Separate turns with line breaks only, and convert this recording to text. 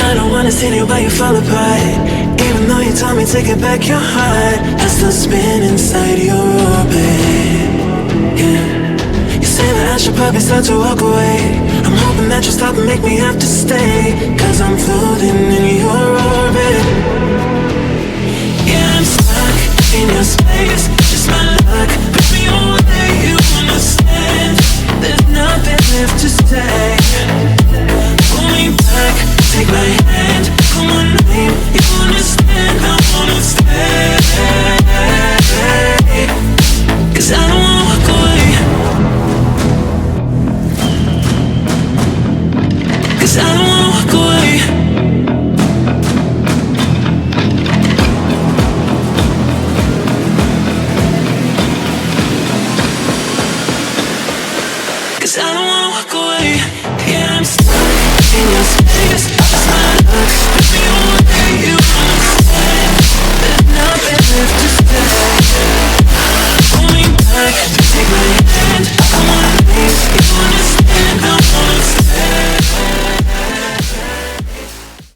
I don't wanna sit here while you fall apart. Even though you told me to get back your heart, I still spin inside your orbit. Yeah. You say that I should probably start to walk away. I'm hoping that you'll stop and make me have to stay, 'cause I'm floating in your orbit. Yeah, I'm stuck in your space, just my luck. Push me away, you understand. There's nothing left to say. Pull me back, take my hand, call my name. You understand, I wanna stay. 'Cause I don't wanna walk away. 'Cause I don't wanna walk away.